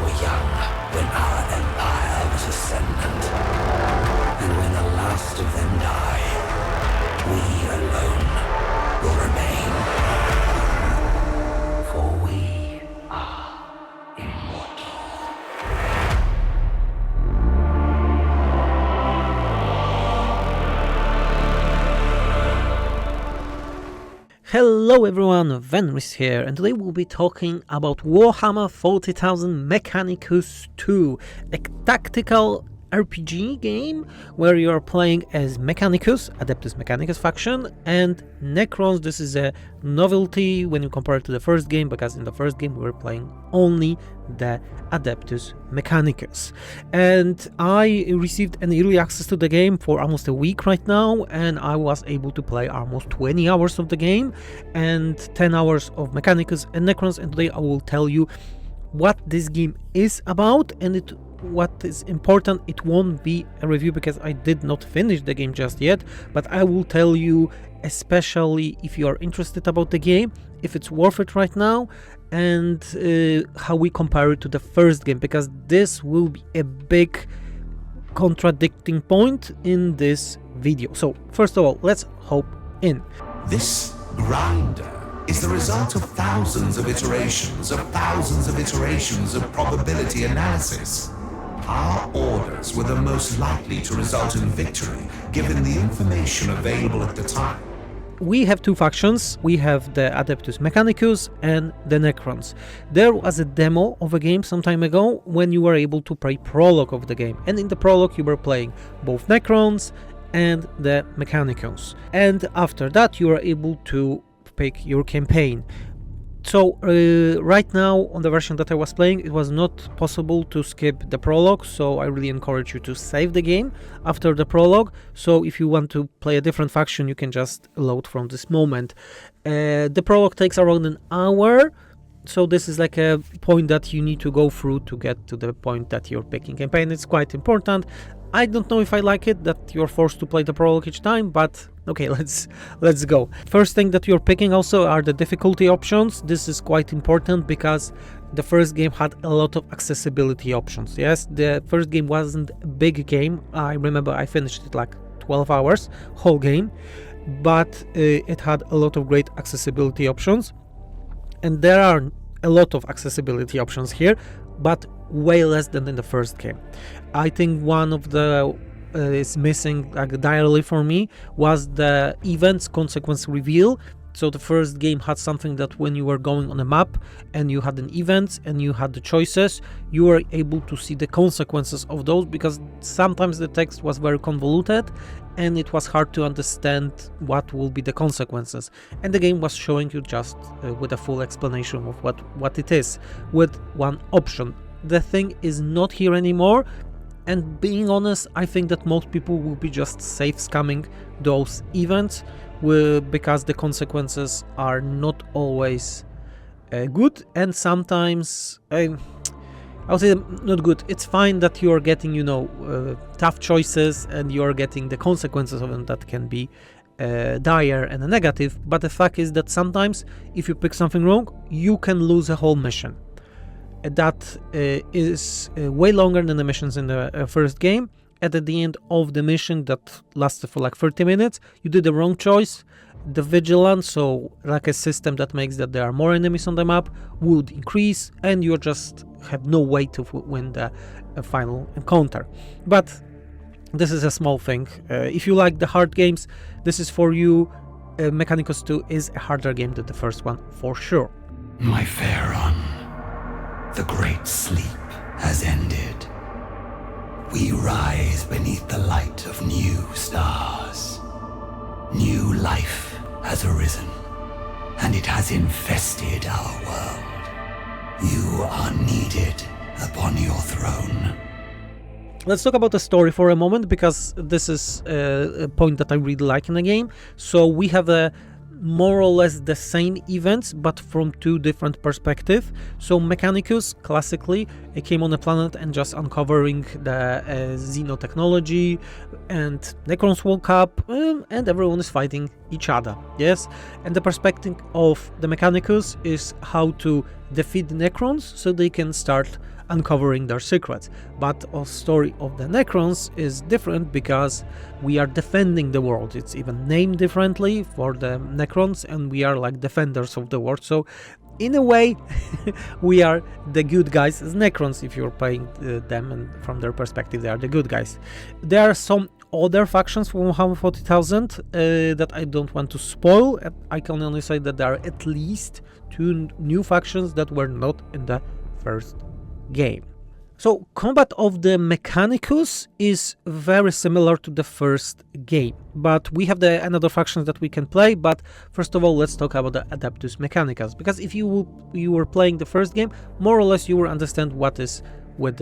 were young when our empire was ascendant. And when the last of them die, we alone will remain. For we are immortal. Hello everyone, Venris here, and today we'll be talking about Warhammer 40,000 Mechanicus 2, a tactical RPG game where you are playing as Mechanicus, Adeptus Mechanicus faction, and Necrons. This is a novelty when you compare it to the first game, because in the first game we were playing only the Adeptus Mechanicus. And I received an early access to the game for almost a week right now, and I was able to play almost 20 hours of the game and 10 hours of Mechanicus and Necrons, and today I will tell you what this game is about. And what is important, it won't be a review because I did not finish the game just yet, but I will tell you, especially if you are interested about the game, if it's worth it right now, and how we compare it to the first game, because this will be a big contradicting point in this video. So first of all, let's hop in. This grinder is the result of thousands of iterations of probability analysis. Our orders were the most likely to result in victory, given the information available at the time. We have two factions. We have the Adeptus Mechanicus and the Necrons. There was a demo of a game some time ago when you were able to play prologue of the game, and in the prologue you were playing both Necrons and the Mechanicus, and after that you were able to pick your campaign. So right now on the version that I was playing, it was not possible to skip the prologue, so I really encourage you to save the game after the prologue. So if you want to play a different faction, you can just load from this moment. The prologue takes around an hour, so this is like a point that you need to go through to get to the point that you're picking campaign. It's quite important. I don't know if I like it that you're forced to play the prologue each time, but okay, let's go. First thing that you're picking also are the difficulty options. This is quite important because the first game had a lot of accessibility options. Yes, the first game wasn't a big game. I remember I finished it like 12 hours, whole game, but it had a lot of great accessibility options. And there are a lot of accessibility options here, but way less than in the first game. I think one of the is missing entirely for me was the events consequence reveal. So the first game had something that when you were going on a map and you had an event and you had the choices, you were able to see the consequences of those, because sometimes the text was very convoluted and it was hard to understand what will be the consequences, and the game was showing you just with a full explanation of what it is with one option. The thing is not here anymore, and being honest, I think that most people will be just safe scamming those events because the consequences are not always good, and sometimes I would say not good. It's fine that you are getting, tough choices and you are getting the consequences of them that can be dire and negative, but the fact is that sometimes if you pick something wrong, you can lose a whole mission. That is way longer than the missions in the first game. And at the end of the mission that lasted for like 30 minutes, you did the wrong choice. The vigilance, so like a system that makes that there are more enemies on the map, would increase, and you just have no way to win the final encounter. But this is a small thing. If you like the hard games, this is for you. Mechanicus 2 is a harder game than the first one, for sure. My fair one, the great sleep has ended. We rise beneath the light of new stars. New life has arisen, and it has infested our world. You are needed upon your throne. Let's talk about the story for a moment, because this is a point that I really like in the game. So we have a more or less the same events, but from two different perspectives. So Mechanicus, classically, it came on a planet and just uncovering the xenotechnology, and Necrons woke up and everyone is fighting each other, yes? And the perspective of the Mechanicus is how to defeat the Necrons so they can start uncovering their secrets. But the story of the Necrons is different because we are defending the world. It's even named differently for the Necrons, and we are like defenders of the world. So in a way, we are the good guys as Necrons if you're playing them, and from their perspective, they are the good guys. There are some other factions from Warhammer 40,000 that I don't want to spoil. I can only say that there are at least 2 new factions that were not in the first game. So combat of the Mechanicus is very similar to the first game, but we have another factions that we can play. But first of all, let's talk about the Adeptus Mechanicus, because if you were playing the first game, more or less you will understand what is with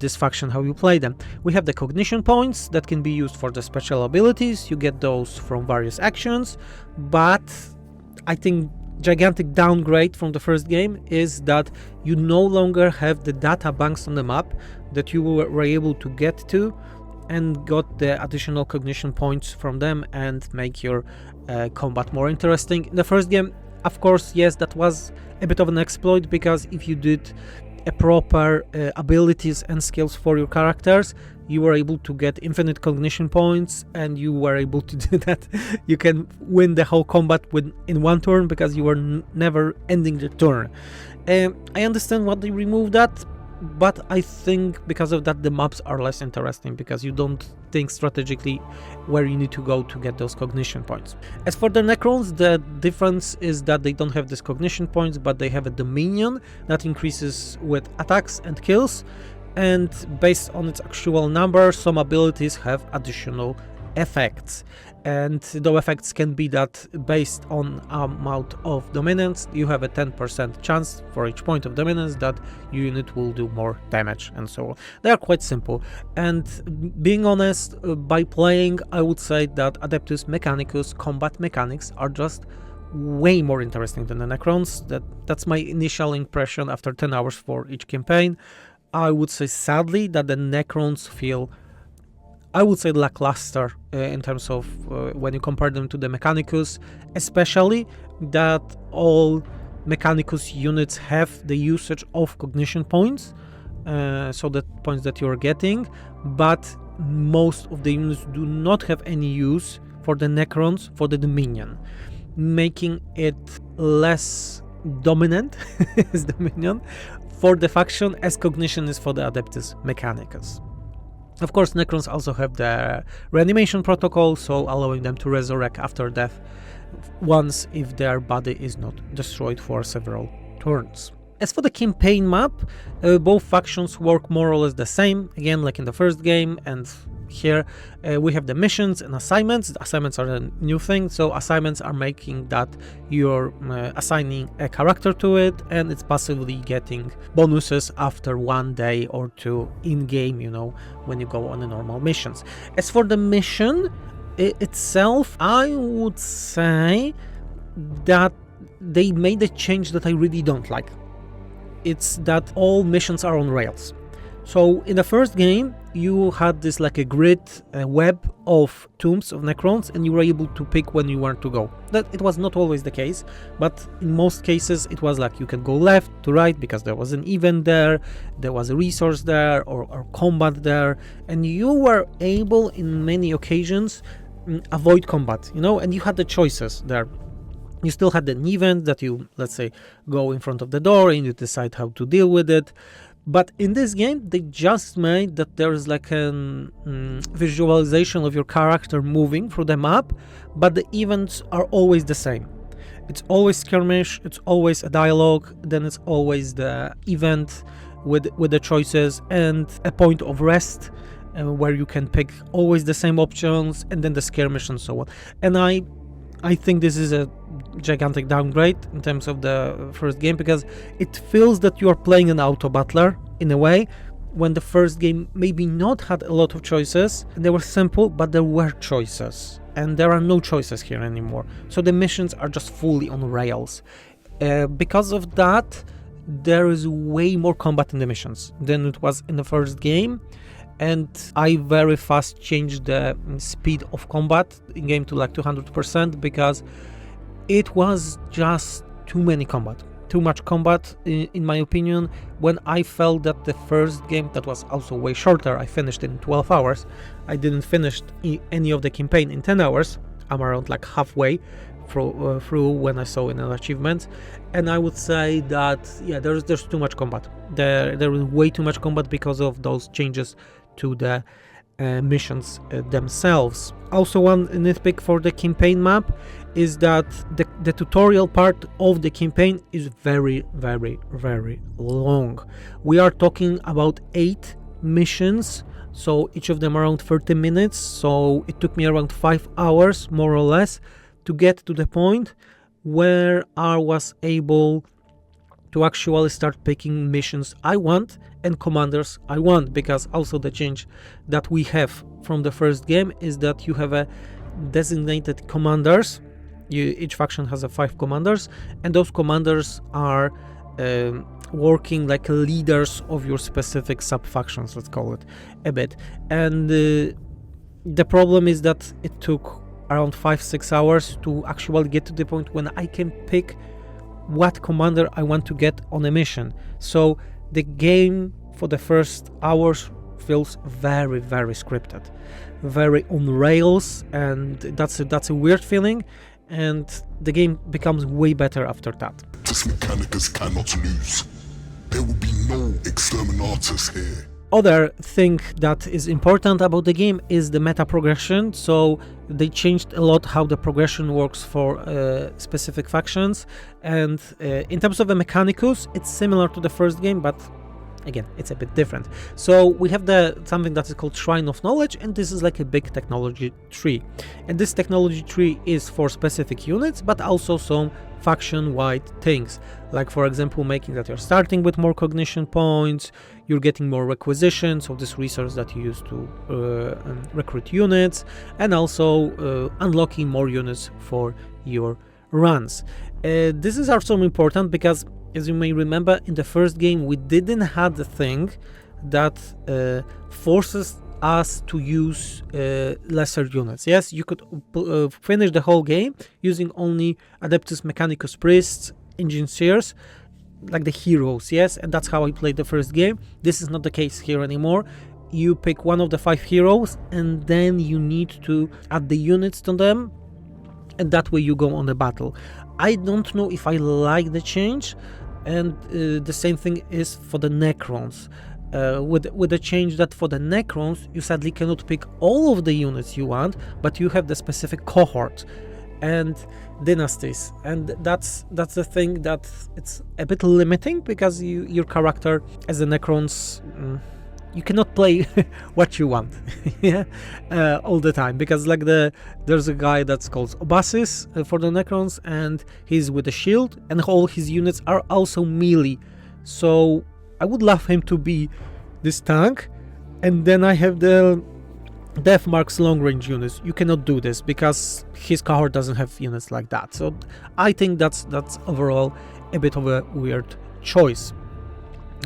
this faction, how you play them. We have the cognition points that can be used for the special abilities. You get those from various actions, but I think gigantic downgrade from the first game is that you no longer have the data banks on the map that you were able to get to and got the additional cognition points from them and make your combat more interesting. In the first game, of course, yes, that was a bit of an exploit, because if you did a proper abilities and skills for your characters, you were able to get infinite cognition points, and you were able to do that. You can win the whole combat in one turn because you were never ending the turn. I understand why they removed that, but I think because of that the maps are less interesting, because you don't think strategically where you need to go to get those cognition points. As for the Necrons, the difference is that they don't have these cognition points, but they have a Dominion that increases with attacks and kills, and based on its actual number, some abilities have additional effects, and the effects can be that based on amount of dominance, you have a 10% chance for each point of dominance that your unit will do more damage, and so on. They are quite simple, and being honest, by playing, I would say that Adeptus Mechanicus combat mechanics are just way more interesting than the Necrons. That's my initial impression after 10 hours for each campaign. I would say sadly that the Necrons feel, I would say, lackluster in terms of when you compare them to the Mechanicus, especially that all Mechanicus units have the usage of cognition points, so the points that you're getting, but most of the units do not have any use for the Necrons for the Dominion, making it less dominant as Dominion for the faction as cognition is for the Adeptus Mechanicus. Of course, Necrons also have the reanimation protocol, so allowing them to resurrect after death once if their body is not destroyed for several turns. As for the campaign map, both factions work more or less the same, again like in the first game, and here we have the missions and assignments. The assignments are a new thing, so assignments are making that you're assigning a character to it, and it's passively getting bonuses after 1 day or 2 in-game, you know, when you go on the normal missions. As for the mission itself, I would say that they made a change that I really don't like. It's that all missions are on rails. So in the first game, you had this like a grid, a web of tombs of Necrons, and you were able to pick when you want to go. That it was not always the case, but in most cases it was like you can go left to right because there was an event there was a resource there, or combat there, and you were able in many occasions avoid combat, you know, and you had the choices there. You still had an event that you, let's say, go in front of the door and you decide how to deal with it. But in this game, they just made that there is like a visualization of your character moving through the map, but the events are always the same. It's always skirmish, it's always a dialogue, then it's always the event with the choices and a point of rest where you can pick always the same options, and then the skirmish and so on. And I think this is a gigantic downgrade in terms of the first game, because it feels that you are playing an auto battler in a way, when the first game maybe not had a lot of choices. They were simple, but there were choices, and there are no choices here anymore. So the missions are just fully on rails. Because of that, there is way more combat in the missions than it was in the first game. And I very fast changed the speed of combat in game to like 200%, because it was just too many combat. too much combat in my opinion, when I felt that the first game, that was also way shorter, I finished in 12 hours. I didn't finish any of the campaign in 10 hours. I'm around like halfway through when I saw in an achievement, and I would say that yeah, there's too much combat. There is way too much combat because of those changes to the missions themselves. Also, one nitpick for the campaign map is that the tutorial part of the campaign is very long. We are talking about 8 missions, so each of them around 30 minutes, so it took me around 5 hours more or less to get to the point where I was able to actually start picking missions I want and commanders I want, because also the change that we have from the first game is that you have a designated commanders. Each faction has 5 commanders, and those commanders are working like leaders of your specific sub-factions, let's call it a bit. And the problem is that it took around 5-6 hours to actually get to the point when I can pick what commander I want to get on a mission. So the game for the first hours feels very scripted, very on rails, and that's a weird feeling, and the game becomes way better after that. This Mechanicus cannot lose. There will be no exterminatus here. Other thing that is important about the game is the meta progression. So they changed a lot how the progression works for specific factions, and in terms of the Mechanicus, it's similar to the first game, but again, it's a bit different. So we have something that is called Shrine of Knowledge, and this is like a big technology tree. And this technology tree is for specific units, but also some faction-wide things. Like for example, making that you're starting with more cognition points, you're getting more requisitions, so this resource that you use to recruit units, and also unlocking more units for your runs. This is also important because, as you may remember, in the first game we didn't have the thing that forces us to use lesser units. Yes, you could finish the whole game using only Adeptus Mechanicus priests, engineers, like the heroes, yes, and that's how I played the first game. This is not the case here anymore. You pick one of the 5 heroes, and then you need to add the units to them, and that way you go on the battle. I don't know if I like the change, and the same thing is for the Necrons. With the change that for the Necrons, you sadly cannot pick all of the units you want, but you have the specific cohort and dynasties, and that's the thing that it's a bit limiting, because your character as the Necrons, you cannot play what you want yeah, all the time, because like there's a guy that's called Obasis for the Necrons, and he's with a shield, and all his units are also melee. So I would love him to be this tank, and then I have the Death Mark's long range units. You cannot do this because his cohort doesn't have units like that. So I think that's overall a bit of a weird choice.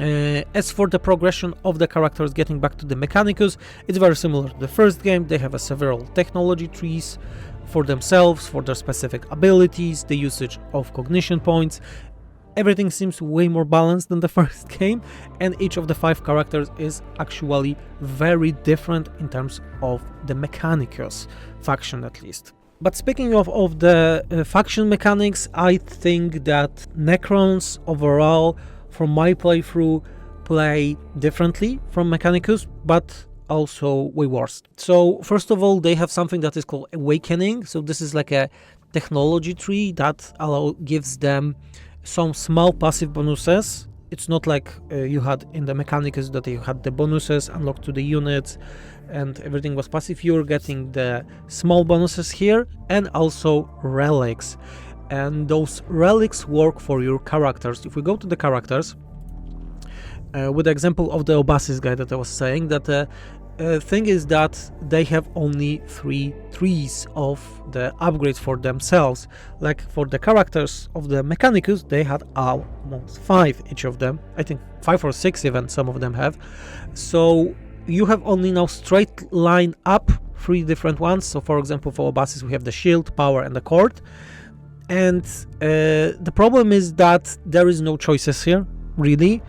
As for the progression of the characters, getting back to the Mechanicus, it's very similar to the first game. They have several technology trees for themselves, for their specific abilities, the usage of cognition points. Everything seems way more balanced than the first game, and each of the 5 characters is actually very different in terms of the Mechanicus faction, at least. But speaking of the faction mechanics, I think that Necrons overall, from my playthrough, play differently from Mechanicus, but also way worse. So first of all, they have something that is called Awakening. So this is like a technology tree that gives them some small passive bonuses. It's not like you had in the Mechanicus, that you had the bonuses unlocked to the units and everything was passive. You're getting the small bonuses here, and also relics, and those relics work for your characters. If we go to the characters, with the example of the Obasis guy that I was saying, that thing is that they have only 3 trees of the upgrades for themselves. Like for the characters of the Mechanicus, they had almost 5 each of them. I think 5 or 6 even, some of them have. So you have only now straight line up 3 different ones. So for example, for Obasis we have the shield, power and the cord. And the problem is that there is no choices here, really,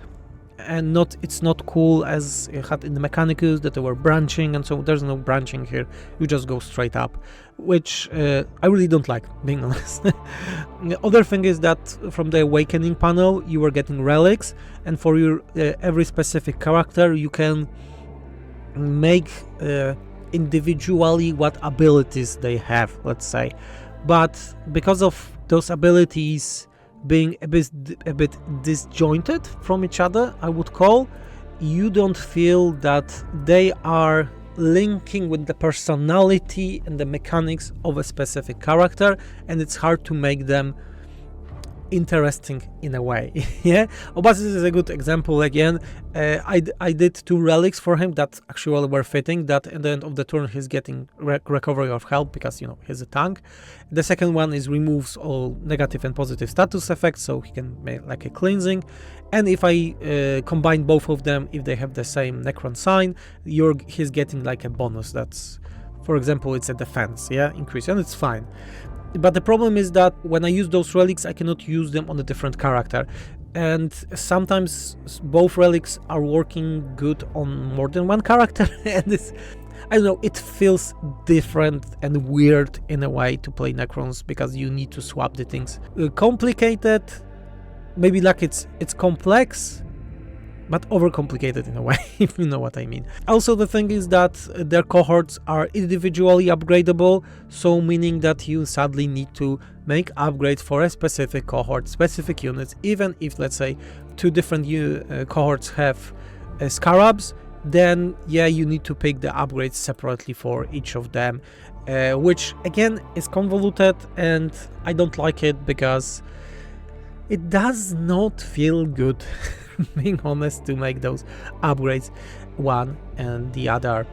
and it's not cool as it had in the Mechanicus that they were branching, and so there's no branching here. You just go straight up, which I really don't like, being honest. The other thing is that from the Awakening panel you were getting relics, and for your every specific character you can make individually what abilities they have, let's say. But because of those abilities being a bit disjointed from each other, I would call, you don't feel that they are linking with the personality and the mechanics of a specific character, and it's hard to make them interesting in a way. Yeah, Obas is a good example again. I did 2 relics for him that actually were fitting, that at the end of the turn he's getting recovery of health because, you know, he's a tank. The second one is removes all negative and positive status effects, so he can make like a cleansing. And if I combine both of them, if they have the same Necron sign, he's getting like a bonus. That's, for example, it's a defense, yeah, increase, and it's fine. But the problem is that when I use those relics, I cannot use them on a different character. And sometimes both relics are working good on more than one character. And I don't know, it feels different and weird in a way to play Necrons, because you need to swap the things. Complicated, maybe like it's complex, but overcomplicated in a way, if you know what I mean. Also, the thing is that their cohorts are individually upgradable, so meaning that you sadly need to make upgrades for a specific cohort, specific units. Even if, let's say, 2 different cohorts have scarabs, then yeah, you need to pick the upgrades separately for each of them, which again is convoluted, and I don't like it because it does not feel good. Being honest, to make those upgrades one and the other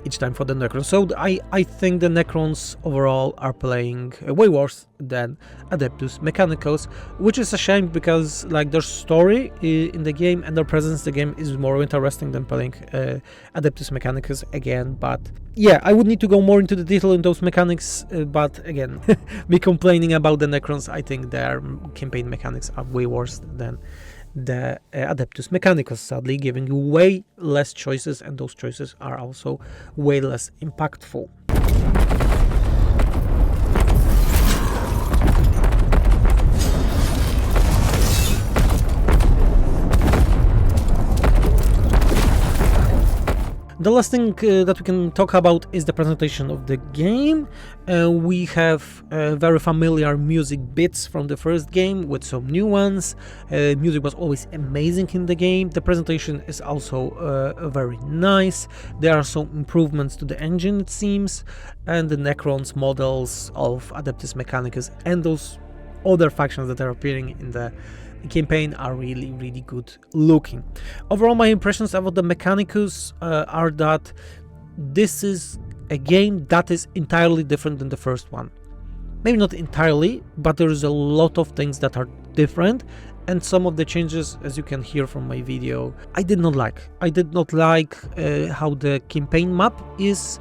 each time for the Necrons. So I think the Necrons overall are playing way worse than Adeptus Mechanicus, which is a shame because like their story in the game and their presence in the game is more interesting than playing Adeptus Mechanicus again. But yeah, I would need to go more into the detail in those mechanics, but again, me complaining about the Necrons, I think their campaign mechanics are way worse than the Adeptus Mechanicus, sadly, giving you way less choices, and those choices are also way less impactful. The last thing that we can talk about is the presentation of the game. We have very familiar music bits from the first game with some new ones. Music was always amazing in the game. The presentation is also very nice. There are some improvements to the engine, it seems, and the Necrons models of Adeptus Mechanicus and those other factions that are appearing in the campaign are really good looking. Overall, my impressions about the Mechanicus are that this is a game that is entirely different than the first one. Maybe not entirely, but there is a lot of things that are different, and some of the changes, as you can hear from my video, I did not like. I did not like how the campaign map is.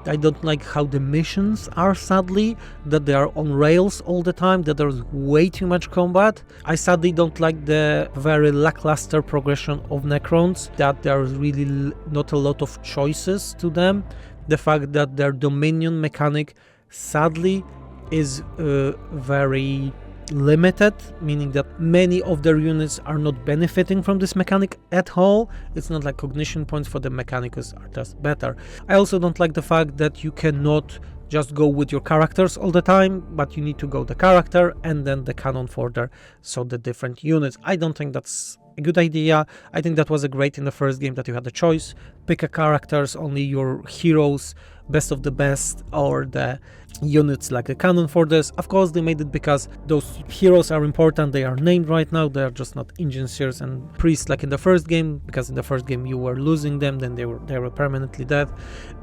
I don't like how the missions are, sadly, that they are on rails all the time, that there's way too much combat. I sadly don't like the very lackluster progression of Necrons, that there's really not a lot of choices to them. The fact that their Dominion mechanic, sadly, is very limited, meaning that many of their units are not benefiting from this mechanic at all. It's not like cognition points for the Mechanicus are just better. I also don't like the fact that you cannot just go with your characters all the time, but you need to go the character and then the cannon fodder, so the different units. I don't think that's a good idea. I think that was a great in the first game that you had the choice, pick a characters, only your heroes, best of the best, or the units like the cannon fodders. Of course, they made it because those heroes are important, they are named right now, they are just not engineers and priests like in the first game, because in the first game you were losing them, then they were permanently dead.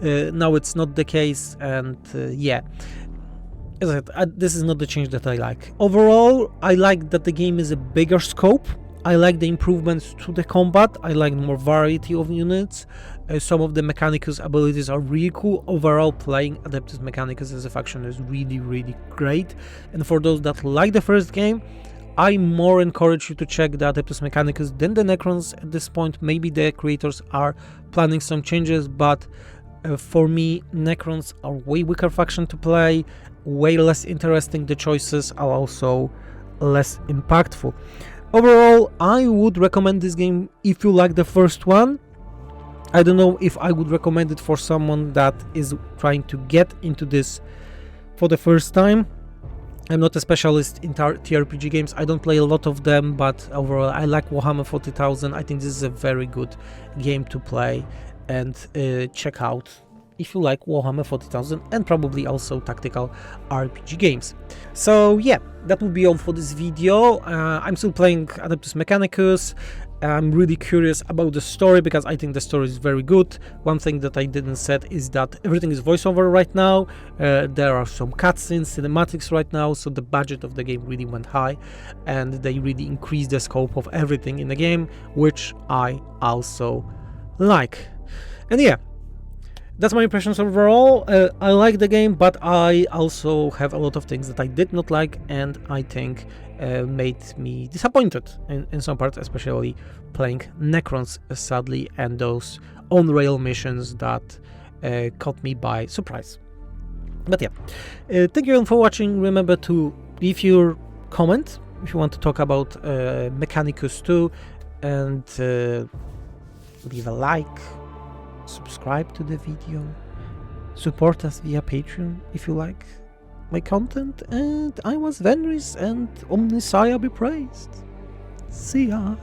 Now it's not the case, and yeah, as I said, this is not the change that I like. Overall, I like that the game is a bigger scope. I like the improvements to the combat. I like more variety of units. Some of the Mechanicus abilities are really cool. Overall, playing Adeptus Mechanicus as a faction is really great. And for those that like the first game, I more encourage you to check the Adeptus Mechanicus than the Necrons at this point. Maybe the creators are planning some changes, but for me, Necrons are way weaker faction to play, way less interesting. The choices are also less impactful. Overall, I would recommend this game if you like the first one. I don't know if I would recommend it for someone that is trying to get into this for the first time. I'm not a specialist in TRPG games, I don't play a lot of them, but overall I like Warhammer 40,000. I think this is a very good game to play and check out if you like Warhammer 40,000 and probably also tactical RPG games. So yeah, that would be all for this video. I'm still playing Adeptus Mechanicus. I'm really curious about the story because I think the story is very good. One thing that I didn't said is that everything is voiceover right now. There are some cutscenes, cinematics right now, so the budget of the game really went high and they really increased the scope of everything in the game, which I also like. And yeah, that's my impressions overall. I like the game, but I also have a lot of things that I did not like and I think made me disappointed in some parts, especially playing Necrons, sadly, and those on-rail missions that caught me by surprise. But yeah, thank you all for watching. Remember to leave your comment if you want to talk about Mechanicus 2, and leave a like, subscribe to the video, support us via Patreon if you like my content, and I was Venris, and Omnissiah be praised. See ya!